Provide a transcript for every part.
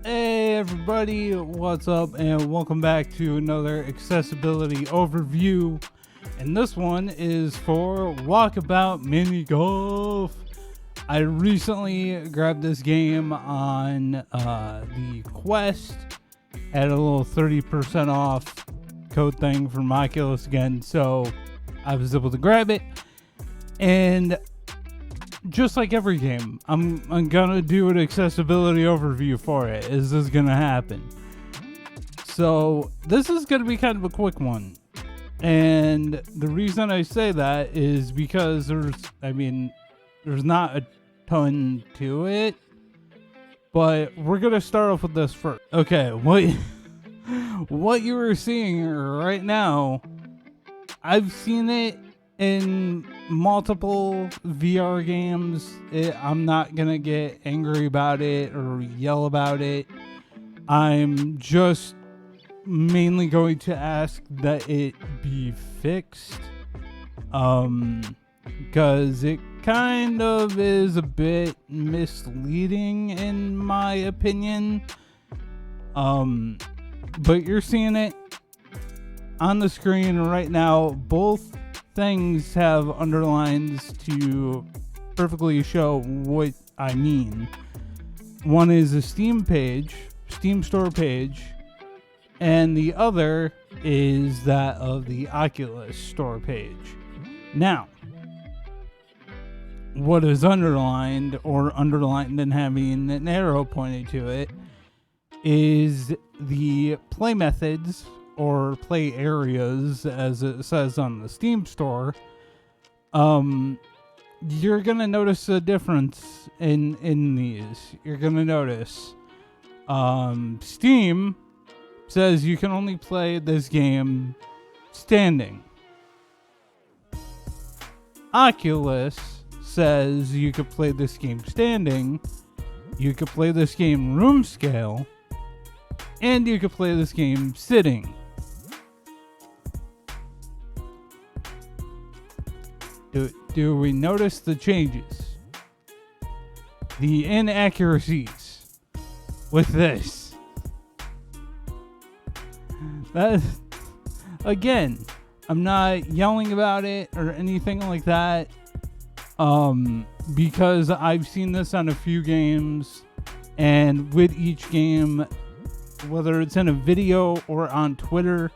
Hey everybody, what's up, and welcome back to another accessibility overview. And this one is for Walkabout Mini Golf. I recently grabbed this game on the Quest, had a little 30% off code thing from Oculus again, so I was able to grab it. And just like every game, I'm gonna do an accessibility overview for it. Is this gonna happen? So this is gonna be kind of a quick one, and the reason I say that is because there's not a ton to it, but we're gonna start off with this first. Okay, what you are seeing right now, I've seen it in multiple VR games. I'm not gonna get angry about it or yell about it. I'm just mainly going to ask that it be fixed, because it kind of is a bit misleading in my opinion. But you're seeing it on the screen right now. Both things have underlines to perfectly show what I mean. One is a Steam store page, and the other is that of the Oculus store page. Now, what is underlined and having an arrow pointed to it is the play methods, or play areas as it says on the Steam store. You're gonna notice a difference in these. You're gonna notice Steam says you can only play this game standing. Oculus says you could play this game standing, you could play this game room scale, and you could play this game sitting. Do we notice the changes? The inaccuracies with this? That, again, I'm not yelling about it or anything like that, because I've seen this on a few games, and with each game, whether it's in a video or on Twitter,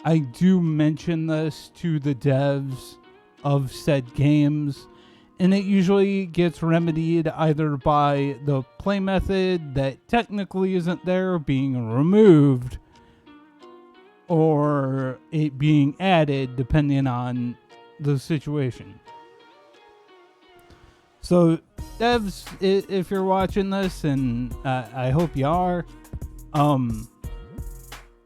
I do mention this to the devs of said games, and it usually gets remedied either by the play method that technically isn't there being removed, or it being added depending on the situation. So devs, if you're watching this, and I hope you are,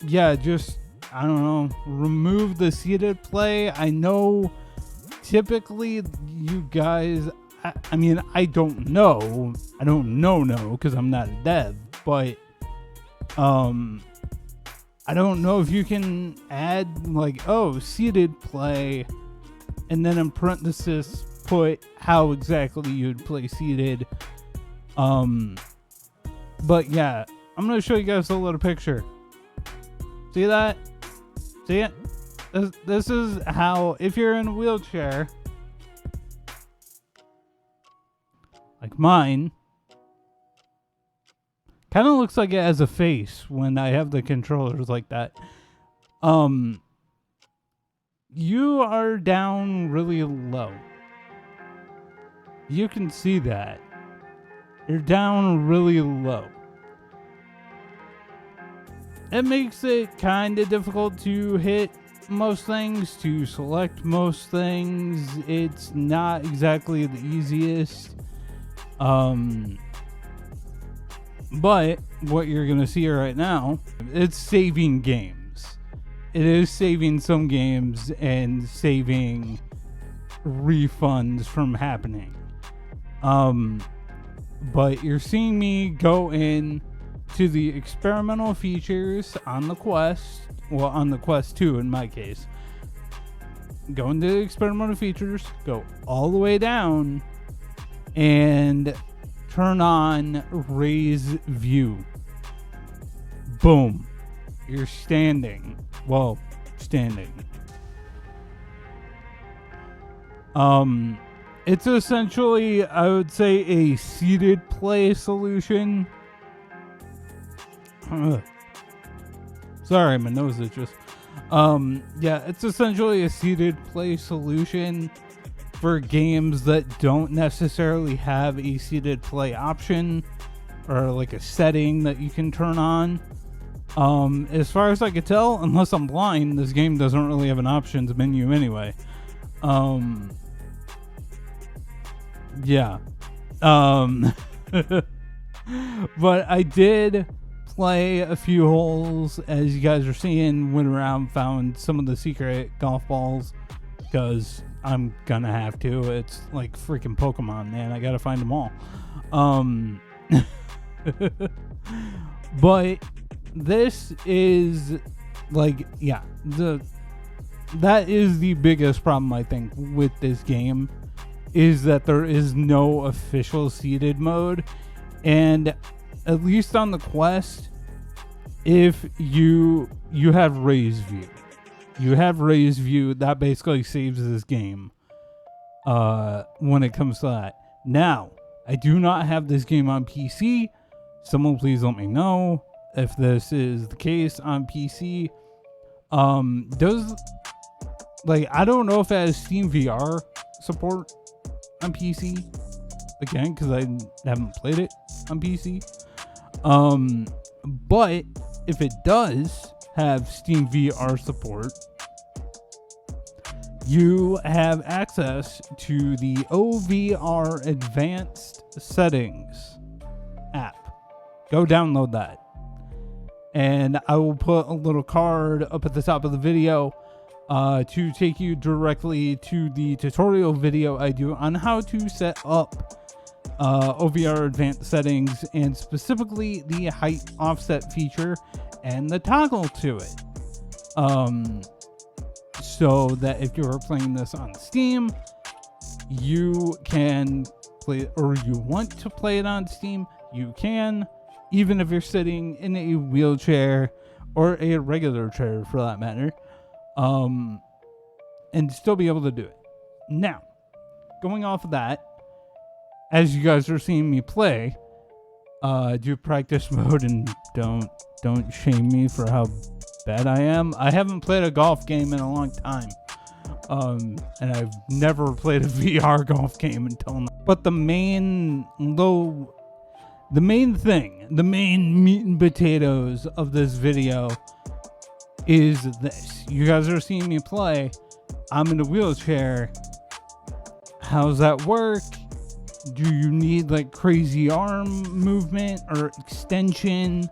yeah, just, I don't know, remove the seated play. I know typically you guys, I don't know because I'm not a dev, but I don't know if you can add like, seated play, and then in parenthesis put how exactly you'd play seated. But yeah, I'm gonna show you guys a little picture. See that? See it? This is how, if you're in a wheelchair, like mine, kind of looks like it has a face when I have the controllers like that. You are down really low. You can see that. You're down really low. It makes it kind of difficult to hit most things, to select most things. It's not exactly the easiest. But what you're going to see right now, it's saving games. It is saving some games and saving refunds from happening. But you're seeing me go in to the experimental features on the Quest, well, on the Quest 2 in my case. Go into the experimental features, go all the way down, and turn on raise view. Boom. You're standing. Well, standing. It's essentially, I would say, a seated play solution. Sorry, my nose is just. Yeah, it's essentially a seated play solution for games that don't necessarily have a seated play option or like a setting that you can turn on. As far as I could tell, unless I'm blind, this game doesn't really have an options menu anyway. Yeah. But I did play a few holes, as you guys are seeing. Went around, found some of the secret golf balls, because I'm gonna have to. It's like freaking Pokemon, man. I gotta find them all. But this is like, yeah, that is the biggest problem, I think, with this game, is that there is no official seated mode. And at least on the Quest, if you have raised view, that basically saves this game when it comes to that. Now, I do not have this game on PC. Someone please let me know if this is the case on PC. I don't know if it has Steam VR support on PC, again, because I haven't played it on PC. But if it does have Steam VR support, you have access to the OVR Advanced Settings app. Go download that. And I will put a little card up at the top of the video to take you directly to the tutorial video I do on how to set up OVR Advanced Settings, and specifically the height offset feature and the toggle to it. So that if you're playing this on Steam, you can play, or you want to play it on Steam, you can, even if you're sitting in a wheelchair or a regular chair for that matter, and still be able to do it. Now, going off of that, as you guys are seeing me play, do practice mode, and don't shame me for how bad I am. I haven't played a golf game in a long time, and I've never played a VR golf game until now. But the main thing, the main meat and potatoes of this video is this. You guys are seeing me play. I'm in a wheelchair. How's that work? Do you need like crazy arm movement or extension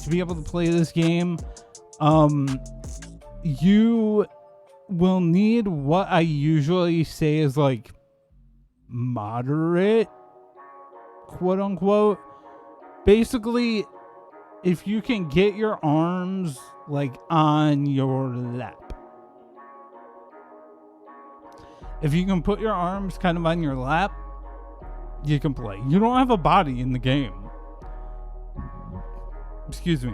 to be able to play this game? You will need what I usually say is like moderate, quote unquote. Basically, if you can get your arms like on your lap. If you can put your arms kind of on your lap, you can play. You don't have a body in the game. Excuse me.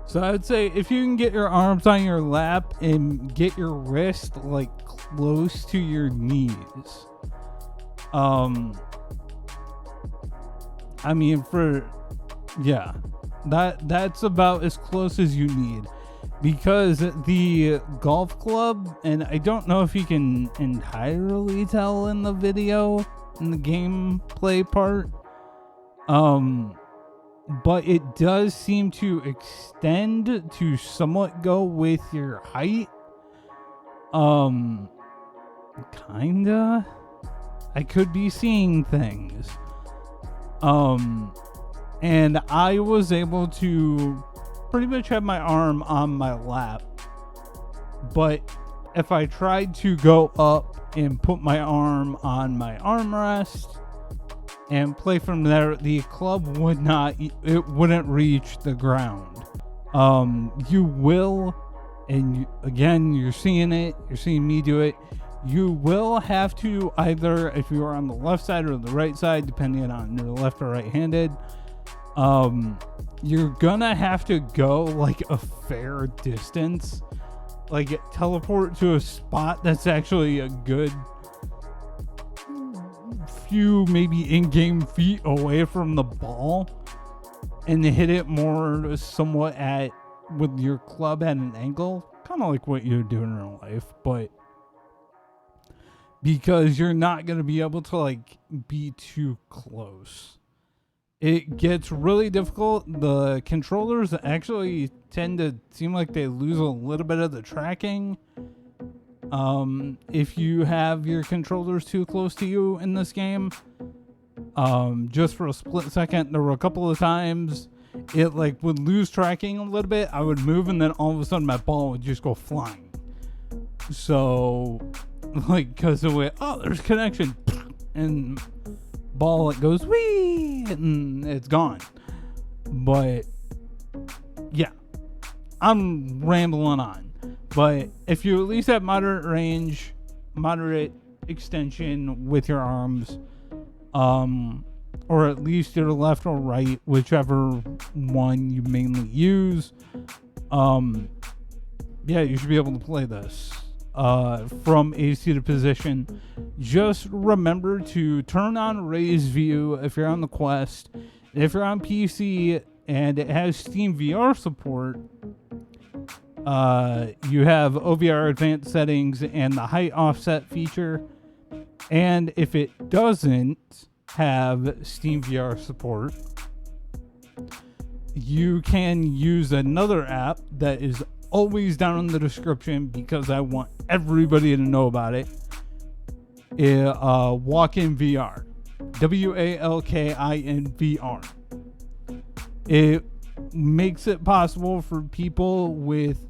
So I would say if you can get your arms on your lap and get your wrist like close to your knees. I mean, that's about as close as you need, because the golf club, and I don't know if you can entirely tell in the video, in the gameplay part, but it does seem to extend to somewhat go with your height. Kinda. I could be seeing things. And I was able to pretty much have my arm on my lap, but if I tried to go up and put my arm on my armrest and play from there, the club wouldn't reach the ground. You will, and again, you're seeing me do it, You will have to either, if you are on the left side or the right side, depending on you're left or right-handed, you're gonna have to go like a fair distance, like teleport to a spot that's actually a good few, maybe in-game feet away from the ball, and hit it more somewhat with your club at an angle, kind of like what you do in real life, but because you're not going to be able to like be too close. It gets really difficult. The controllers actually tend to seem like they lose a little bit of the tracking if you have your controllers too close to you in this game. Just for a split second, there were a couple of times it like would lose tracking a little bit. I would move and then all of a sudden my ball would just go flying. So like, because of it, oh, there's connection, and ball, it goes wee, and it's gone. But yeah, I'm rambling on. But if you at least have moderate range, moderate extension with your arms, or at least your left or right, whichever one you mainly use, yeah, you should be able to play this from a seated position. Just remember to turn on raised view if you're on the Quest. If you're on PC and it has Steam VR support, you have OVR advanced settings and the height offset feature. And if it doesn't have Steam VR support, you can use another app that is always down in the description because I want everybody to know about it. Walk-in VR. WALKIN VR. It makes it possible for people with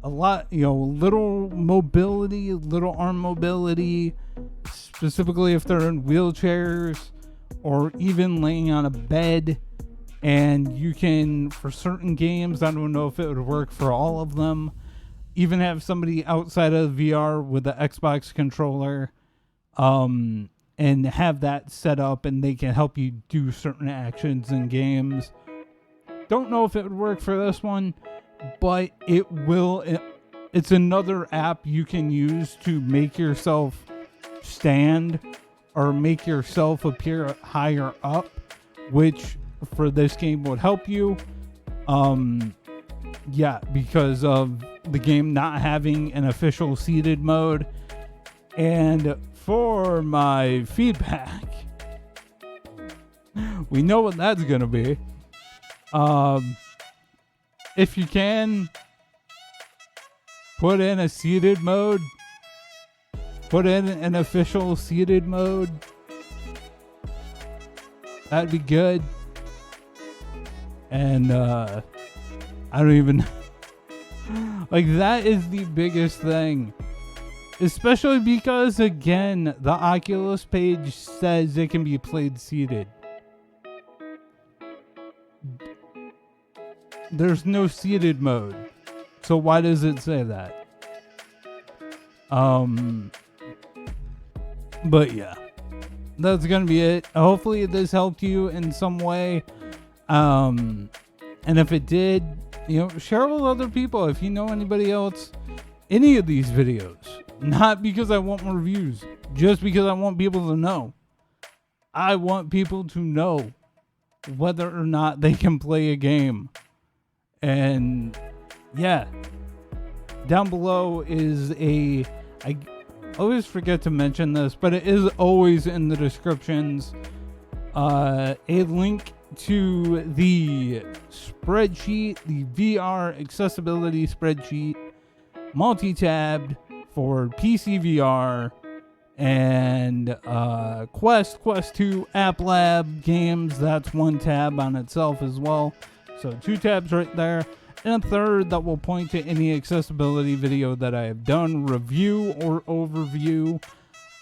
a lot, little mobility, little arm mobility, specifically if they're in wheelchairs or even laying on a bed. And you can, for certain games, I don't know if it would work for all of them, even have somebody outside of VR with the Xbox controller, and have that set up, and they can help you do certain actions in games. Don't know if it would work for this one, but it will. It's another app you can use to make yourself stand or make yourself appear higher up, which for this game would help you. Yeah, because of the game not having an official seated mode. And for my feedback, we know what that's gonna be. If you can put in a seated mode, put in an official seated mode, that'd be good. And I don't even like, that is the biggest thing, especially because, again, the Oculus page says it can be played seated. There's no seated mode, so why does it say that? But yeah, that's gonna be it. Hopefully this helped you in some way. And if it did, share with other people. If you know anybody else, any of these videos, not because I want more views, just because I want people to know. I want people to know whether or not they can play a game. And yeah, down below is I always forget to mention this, but it is always in the descriptions, a link to the spreadsheet, the VR accessibility spreadsheet, multi-tabbed for PC VR and Quest 2, App Lab games. That's one tab on itself as well. So 2 tabs right there, and a third that will point to any accessibility video that I have done, review or overview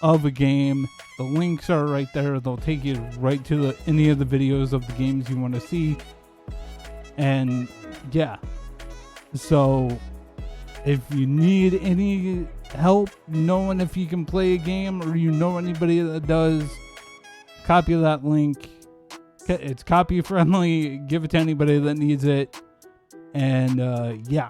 of a game. The links are right there. They'll take you right to any of the videos of the games you want to see. And yeah, so if you need any help knowing if you can play a game or you know anybody that does, copy that link. It's copy friendly. Give it to anybody that needs it. And yeah.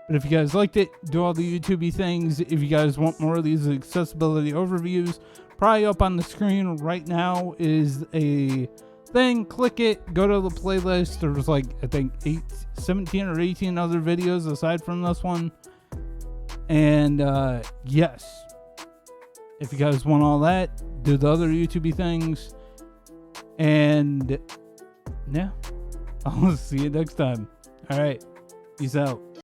But if you guys liked it, do all the YouTubey things. If you guys want more of these accessibility overviews, probably up on the screen right now is a thing. Click it. Go to the playlist. There's like, I think 17 or 18 other videos aside from this one. And yes, if you guys want all that, do the other YouTubey things. And yeah, I'll see you next time. All right, peace out.